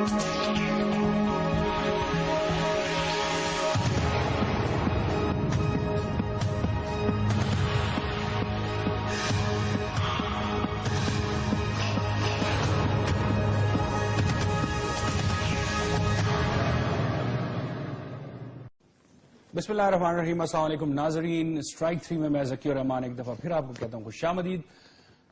بسم اللہ الرحمن الرحیم. السلام علیکم ناظرین. اسٹرائک 3 میں ذکی الرحمان ایک دفعہ پھر آپ کو کہتا ہوں خوش آمدید.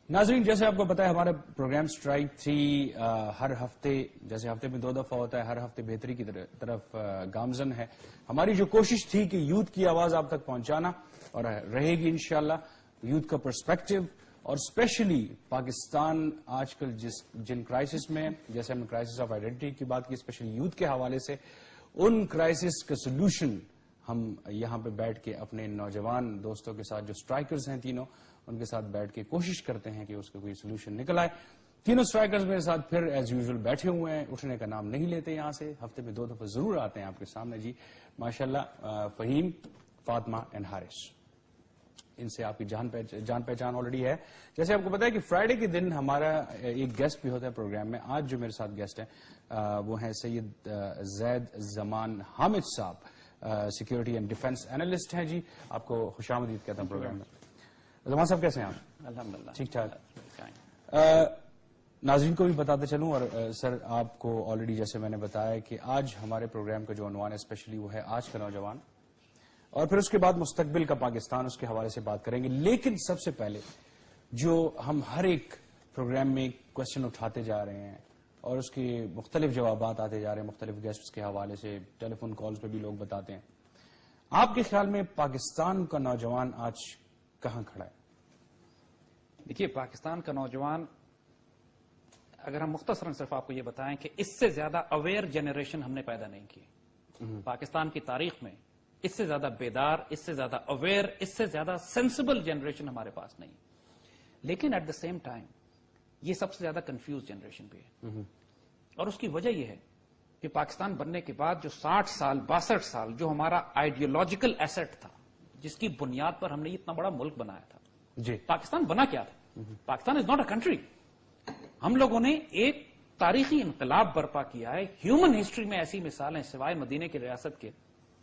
ناظرین, جیسے آپ کو پتا ہے ہمارا پروگرام اسٹرائک 3 ہر ہفتے, جیسے ہفتے میں 2 دفعہ ہوتا ہے, ہر ہفتے بہتری کی طرف گامزن ہے. ہماری جو کوشش تھی کہ یوتھ کی آواز آپ تک پہنچانا, اور رہے گی انشاءاللہ, یوتھ کا پرسپیکٹو, اور اسپیشلی پاکستان آج کل جن کرائسس میں, جیسے ہم نے کرائسس آف آئیڈینٹی کی بات کی, اسپیشلی یوتھ کے حوالے سے, ان کرائسس کا سولوشن ہم یہاں پہ بیٹھ کے اپنے نوجوان دوستوں کے ساتھ, جو اسٹرائکرز ہیں تینوں, ان کے ساتھ بیٹھ کے کوشش کرتے ہیں کہ اس کا کوئی سولوشن نکل آئے. تینوں اسٹرائکرز میرے ساتھ پھر ایز یوزول بیٹھے ہوئے ہیں, اٹھنے کا نام نہیں لیتے یہاں سے, ہفتے میں 2 دفعہ ضرور آتے ہیں آپ کے سامنے. جی ماشاءاللہ, فہیم, فاطمہ اینڈ حارث, ان سے آپ کی جان پہچان آلریڈی ہے. جیسے آپ کو پتا ہے کہ فرائیڈے کے دن ہمارا ایک گیسٹ بھی ہوتا ہے پروگرام میں. آج جو میرے ساتھ گیسٹ ہیں وہ ہیں سید زید زمان حامد صاحب, سیکورٹی اینڈ ڈیفنس اینالسٹ ہیں. جی آپ کو خوش آمدید کہتا ہوں پروگرام میں. زمان صاحب کیسے ہیں آپ؟ الحمدللہ ٹھیک ٹھاک. ناظرین کو بھی بتاتے چلوں, اور سر آپ کو آلریڈی جیسے میں نے بتایا کہ آج ہمارے پروگرام کا جو عنوان ہے اسپیشلی وہ ہے آج کا نوجوان, اور پھر اس کے بعد مستقبل کا پاکستان, اس کے حوالے سے بات کریں گے. لیکن سب سے پہلے جو ہم ہر ایک پروگرام میں کوشچن اٹھاتے جا رہے ہیں اور اس کے مختلف جوابات آتے جا رہے ہیں مختلف گیسٹس کے حوالے سے, ٹیلی فون کالز پہ بھی لوگ بتاتے ہیں, آپ کے خیال میں پاکستان کا نوجوان آج کہاں کھڑا ہے؟ دیکھیے, پاکستان کا نوجوان, اگر ہم مختصراً صرف آپ کو یہ بتائیں کہ اس سے زیادہ اویئر جنریشن ہم نے پیدا نہیں کی پاکستان کی تاریخ میں. اس سے زیادہ بیدار, اس سے زیادہ اویئر, اس سے زیادہ سینسیبل جنریشن ہمارے پاس نہیں. لیکن ایٹ دا سیم ٹائم یہ سب سے زیادہ کنفیوز جنریشن بھی ہے, اور اس کی وجہ یہ ہے کہ پاکستان بننے کے بعد جو 60 سال 62 سال جو ہمارا آئیڈیولوجیکل ایسٹ تھا, جس کی بنیاد پر ہم نے اتنا بڑا ملک بنایا تھا. جی, پاکستان بنا کیا تھا؟ Pakistan is not a country. ہم لوگوں نے ایک تاریخی انقلاب برپا کیا ہے. ہیومن ہسٹری میں ایسی مثالیں سوائے مدینے کی ریاست کے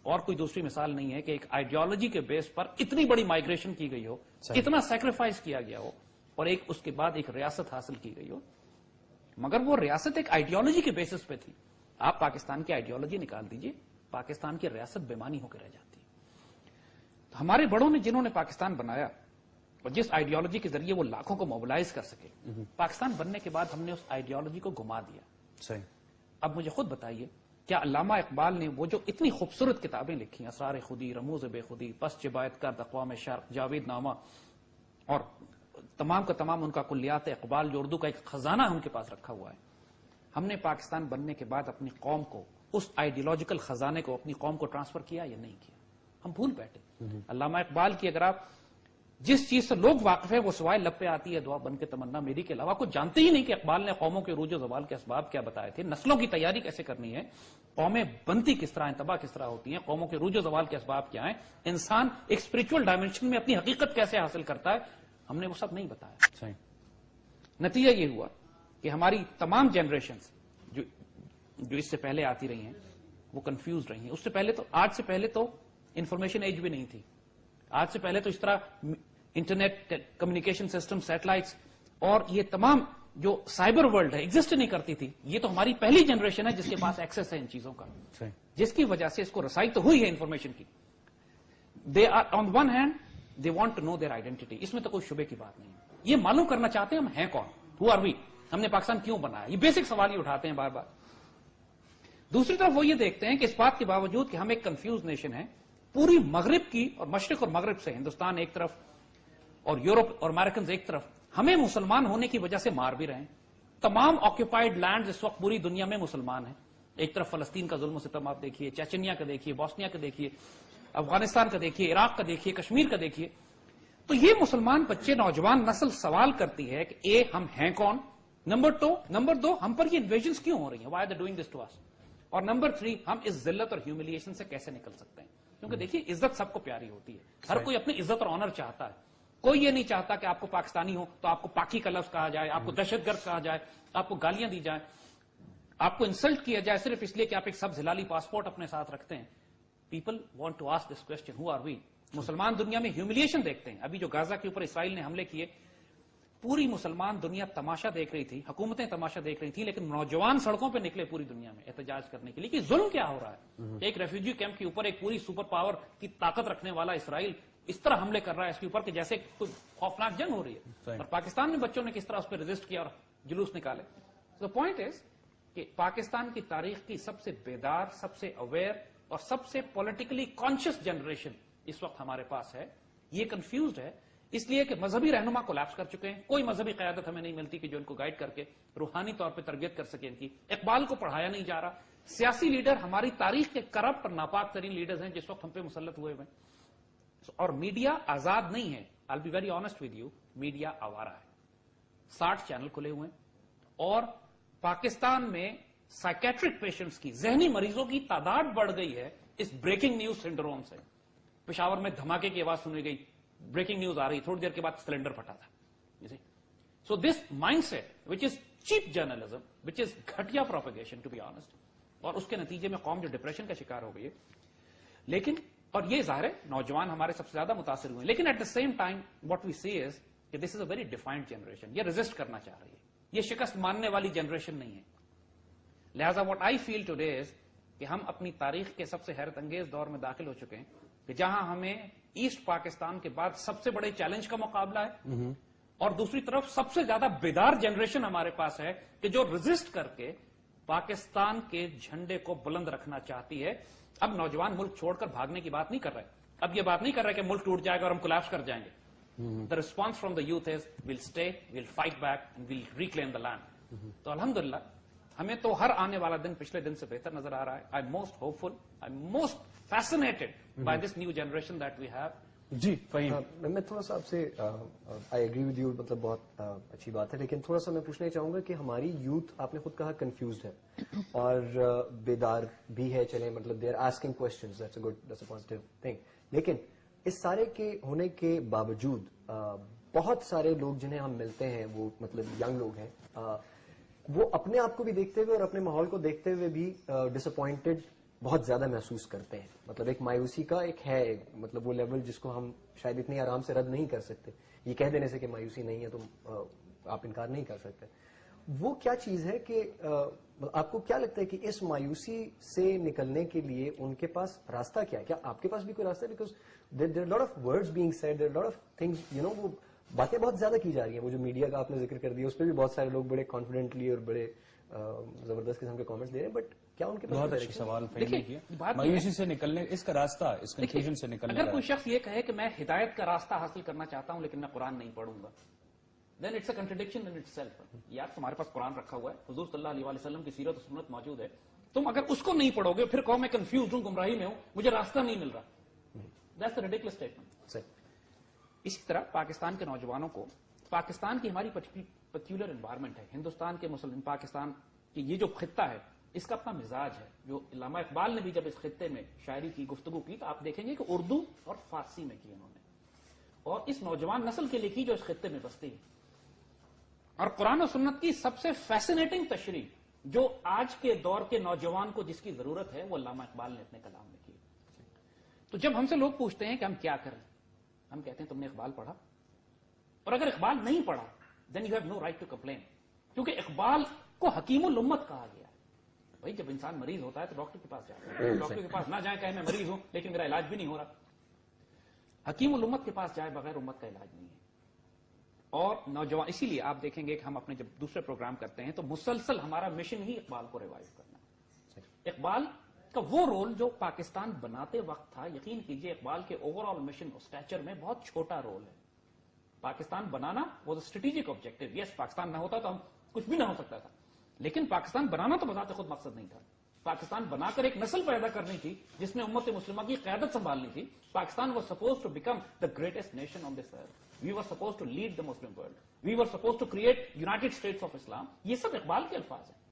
اور کوئی دوسری مثال نہیں ہے کہ ایک آئیڈیالوجی کے بیس پر اتنی بڑی مائگریشن کی گئی ہو, اتنا سیکریفائس کیا گیا ہو, اور ایک اس کے بعد ایک ریاست حاصل کی گئی ہو. مگر وہ ریاست ایک آئیڈیالوجی کے بیسس پہ تھی. آپ پاکستان کی آئیڈیالوجی نکال دیجئے, پاکستان کی ریاست بےمانی ہو کے رہ جاتی. تو ہمارے بڑوں نے جنہوں نے پاکستان بنایا, اور جس آئیڈیالوجی کے ذریعے وہ لاکھوں کو موبلائز کر سکے, پاکستان بننے کے بعد ہم نے اس آئیڈیالوجی کو گما دیا. صحیح. اب مجھے خود بتائیے, کیا علامہ اقبال نے وہ جو اتنی خوبصورت کتابیں لکھی, اسرار خودی, رموز بے خودی, پس جبایت کرد اقوام شرق, جاوید نامہ, اور تمام کا تمام ان کا کلیات اقبال, جو اردو کا ایک خزانہ ہم کے پاس رکھا ہوا ہے, ہم نے پاکستان بننے کے بعد اپنی قوم کو, اس آئیڈیالوجیکل خزانے کو اپنی قوم کو ٹرانسفر کیا یا نہیں کیا؟ ہم بھول بیٹھے. علامہ اقبال کی اگر آپ جس چیز سے لوگ واقف ہے وہ سوائے لب پہ آتی ہے دعا بن کے تمنا میری کے علاوہ کچھ جانتے ہی نہیں کہ اقبال نے قوموں کے عروج و زوال کے اسباب کیا بتائے تھے, نسلوں کی تیاری کیسے کرنی ہے, قومیں بنتی کس طرح ہیں, تباہ کس طرح ہوتی ہیں, قوموں کے عروج و زوال کے اسباب کیا ہیں, انسان ایک اسپرچل ڈائمینشن میں اپنی حقیقت کیسے حاصل کرتا ہے, ہم نے وہ سب نہیں بتایا. صحیح. نتیجہ یہ ہوا کہ ہماری تمام جنریشنز جو اس سے پہلے آتی رہی ہیں وہ کنفیوز رہی ہیں. اس سے پہلے تو, آج سے پہلے تو انفارمیشن ایج بھی نہیں تھی. آج سے پہلے تو اس طرح انٹرنیٹ کمیونیکیشن سسٹم, سیٹلائٹس اور یہ تمام جو سائبر ورلڈ ہے ایگزسٹ نہیں کرتی تھی. یہ تو ہماری پہلی جنریشن ہے جس کے پاس ایکسس ہے ان چیزوں کا, جس کی وجہ سے اس کو رسائی تو ہوئی ہے انفارمیشن کی. They are on one hand they want to know their identity, اس میں تو کوئی شبے کی بات نہیں ہے. یہ معلوم کرنا چاہتے ہیں ہم ہیں کون, ہو آر وی, ہم نے پاکستان کیوں بنایا, یہ بیسک سوال ہی اٹھاتے ہیں بار بار. دوسری طرف وہ یہ دیکھتے ہیں کہ اس بات کے باوجود کہ ہم ایک کنفیوز نیشن ہے, پوری مغرب کی اور مشرق اور مغرب سے, ہندوستان ایک طرف اور یورپ اور امریکنز ایک طرف, ہمیں مسلمان ہونے کی وجہ سے مار بھی رہے ہیں. تمام آکوپائڈ لینڈز اس وقت پوری دنیا میں مسلمان ہیں. ایک طرف فلسطین کا ظلم و ستم آپ دیکھیے, چیچنیا کا دیکھیے, بوسنیا کا دیکھیے, افغانستان کا دیکھیے, عراق کا دیکھیے, کشمیر کا دیکھیے. تو یہ مسلمان بچے, نوجوان نسل سوال کرتی ہے کہ ہم ہیں کون, نمبر دو ہم پر یہ انویژنز کیوں ہو رہی ہیں, why they doing this to us, اور نمبر 3 ہم اس ذلت اور ہیوملیشن سے کیسے نکل سکتے ہیں. کیونکہ دیکھیے عزت سب کو پیاری ہوتی ہے, ہر کوئی اپنی عزت اور آنر چاہتا ہے. کوئی یہ نہیں چاہتا کہ آپ کو پاکستانی ہو تو آپ کو پاکی کا لفظ کہا جائے, آپ کو دہشت گرد کہا جائے, آپ کو گالیاں دی جائیں. آپ کو انسلٹ کیا جائے صرف اس لیے کہ آپ ایک سبز ہلالی پاسپورٹ اپنے ساتھ رکھتے ہیں. People want to ask this question, who are we? مسلمان دنیا میں ہیوملیشن دیکھتے ہیں. ابھی جو غزہ کے اوپر اسرائیل نے حملے کیے, پوری مسلمان دنیا تماشا دیکھ رہی تھی, حکومتیں تماشا دیکھ رہی تھیں, لیکن نوجوان سڑکوں پہ نکلے پوری دنیا میں احتجاج کرنے کے لیے کہ ظلم کیا ہو رہا ہے. ایک ریفیوجی کیمپ کے اوپر ایک پوری سپر پاور کی طاقت رکھنے والا اسرائیل اس طرح حملے کر رہا ہے اس کے اوپر کہ جیسے کوئی خوفناک جنگ ہو رہی ہے. اور پاکستان میں بچوں نے کس طرح اس پہ ریزسٹ کیا اور جلوس نکالے. تو پوائنٹ از کہ پاکستان کی تاریخ کی سب سے بیدار, سب سے اویئر اور سب سے پولیٹیکلی کانشیس جنریشن اس وقت ہمارے پاس ہے. یہ کنفیوزڈ ہے اس لیے کہ مذہبی رہنما کولیپس کر چکے ہیں. کوئی مذہبی قیادت ہمیں نہیں ملتی کہ جو ان کو گائیڈ کر کے روحانی طور پہ تربیت کر سکے ان کی. اقبال کو پڑھایا نہیں جا رہا. سیاسی لیڈر ہماری تاریخ کے کرپٹ اور ناپاک ترین لیڈرز ہیں جس وقت ہم پہ مسلط ہوئے ہوئے. اور میڈیا آزاد نہیں ہے. I'll be very honest with you, media آوارہ ہے. 60 چینل کھلے ہوئے ہیں اور پاکستان میں سائکیٹرک پیشنٹس کی, ذہنی مریضوں کی تعداد بڑھ گئی ہے اس بریکنگ نیوز سنڈروم سے. پشاور میں دھماکے کی آواز سنی گئی, بریکنگ نیوز آ رہی, تھوڑی دیر کے بعد سلنڈر پھٹا تھا. So this mindset which is cheap journalism, which is گھٹیا پروپیگیشن ٹو بی آنےسٹ, اور اس کے نتیجے میں قوم جو ڈپریشن کا شکار ہو گئی ہے. لیکن اور یہ ظاہر ہے نوجوان ہمارے سب سے زیادہ متاثر ہوئے ہیں, لیکن at the same time what we see is کہ this is a very defined generation. یہ ریزسٹ کرنا چاہ رہی ہے, یہ شکست ماننے والی جنریشن نہیں ہے. لہذا what I feel today is کہ ہم اپنی تاریخ کے سب سے حیرت انگیز دور میں داخل ہو چکے ہیں کہ جہاں ہمیں ایسٹ پاکستان کے بعد سب سے بڑے چیلنج کا مقابلہ ہے, اور دوسری طرف سب سے زیادہ بیدار جنریشن ہمارے پاس ہے کہ جو ریزسٹ کر کے پاکستان کے جھنڈے کو بلند رکھنا چاہتی ہے. اب نوجوان ملک چھوڑ کر بھاگنے کی بات نہیں کر رہے, اب یہ بات نہیں کر رہے کہ ملک ٹوٹ جائے گا اور ہم کولیپس کر جائیں گے. The response from the youth is we'll stay, we'll fight back and we'll reclaim the land. تو الحمدللہ ہمیں تو ہر آنے والا دن پچھلے دن سے بہتر نظر آ رہا ہے. I am most hopeful, I am most fascinated by this new generation that we have. جی فہیم, میں تھوڑا سا آپ سے آئی ایگری ود یو, مطلب بہت اچھی بات ہے, لیکن تھوڑا سا میں پوچھنا چاہوں گا کہ ہماری یوتھ, آپ نے خود کہا کنفیوزڈ ہے اور بیدار بھی ہے, چلیں مطلب they are asking questions, that's a good, that's a positive thing. لیکن اس سارے کے ہونے کے باوجود بہت سارے لوگ جنہیں ہم ملتے ہیں وہ مطلب ینگ لوگ ہیں, وہ اپنے آپ کو بھی دیکھتے ہوئے اور اپنے ماحول کو دیکھتے ہوئے بھی ڈس اپوائنٹڈ بہت زیادہ محسوس کرتے ہیں. مطلب ایک مایوسی کا ایک ہے, مطلب وہ لیول جس کو ہم شاید اتنی آرام سے رد نہیں کر سکتے. یہ کہہ دینے سے کہ مایوسی نہیں ہے تو آپ انکار نہیں کر سکتے. وہ کیا چیز ہے کہ آپ کو کیا لگتا ہے کہ اس مایوسی سے نکلنے کے لیے ان کے پاس راستہ کیا ہے؟ کیا آپ کے پاس بھی کوئی راستہ ہے؟ Because there are lot of words being said, there are lot of things, you know, وہ باتیں بہت زیادہ کی جا رہی ہیں. وہ جو میڈیا کا آپ نے ذکر کر دیا اس پہ بھی بہت سارے لوگ بڑے کانفیڈنٹلی اور بڑے زبردست قسم کے کامنٹس دے رہے ہیں, بٹ کیا ان کے پاس بہت اچھا سوال فہیم نے کیا. مایوسی سے نکلنے, اس کا راستہ, اس کنفیوژن سے نکلنے اگر کوئی شخص یہ کہے کہ میں ہدایت کا راستہ حاصل کرنا چاہتا ہوں لیکن میں قرآن نہیں پڑھوں گا, then it's a contradiction in itself. یار تمہارے پاس قرآن رکھا ہوا ہے, حضور صلی اللہ علیہ وسلم کی سیرت و سنت موجود ہے, تم اگر اس کو نہیں پڑھو گے پھر کہو میں کنفیوز ہوں, گمراہی میں ہوں, مجھے راستہ نہیں مل رہا. That's a ridiculous statement. اسی طرح پاکستان کے نوجوانوں کو, پاکستان کی ہماری پرٹیکولر انوائرمنٹ ہے, ہندوستان کے مسلم, پاکستان کی یہ جو خطہ ہے اس کا اپنا مزاج ہے. جو علامہ اقبال نے بھی جب اس خطے میں شاعری کی گفتگو کی تو آپ دیکھیں گے کہ اردو اور فارسی میں کی انہوں نے, اور اس نوجوان نسل کے لیے کی جو اس خطے میں بستی ہے. اور قرآن و سنت کی سب سے فیسنیٹنگ تشریح جو آج کے دور کے نوجوان کو جس کی ضرورت ہے وہ علامہ اقبال نے اپنے کلام میں کی. تو جب ہم سے لوگ پوچھتے ہیں کہ ہم کیا کریں, ہم کہتے ہیں تم نے اقبال پڑھا, اور اگر اقبال نہیں پڑھا then you have no right to complain, کیونکہ اقبال کو حکیم الامت کہا گیا ہے. بھائی جب انسان مریض ہوتا ہے تو ڈاکٹر کے پاس جاتا ہے, ڈاکٹر کے پاس نہ جائے کہ میں مریض ہوں لیکن میرا علاج بھی نہیں ہو رہا, حکیم الامت کے پاس جائے بغیر امت کا علاج نہیں ہے. اور نوجوان, اسی لیے آپ دیکھیں گے کہ ہم اپنے جب دوسرے پروگرام کرتے ہیں تو مسلسل ہمارا مشن ہی اقبال کو ریوائو کرنا ہے. اقبال کا وہ رول جو پاکستان بناتے وقت تھا, یقین کیجئے اقبال کے اوور آل مشن اور اسٹیچر میں بہت چھوٹا رول ہے. پاکستان بنانا واز اے اسٹریٹجک آبجیکٹو. یس, پاکستان نہ ہوتا تو ہم کچھ بھی نہ ہو سکتا تھا, لیکن پاکستان بنانا تو بذات خود مقصد نہیں تھا. پاکستان بنا کر ایک نسل پیدا کرنی تھی جس نے امت مسلمہ کی قیادت سنبھالنی تھی. Pakistan was suppose to become the greatest nation on this earth. We were suppose to lead the Muslim world. We were suppose to create United States of Islam. یہ سب اقبال کے الفاظ ہیں.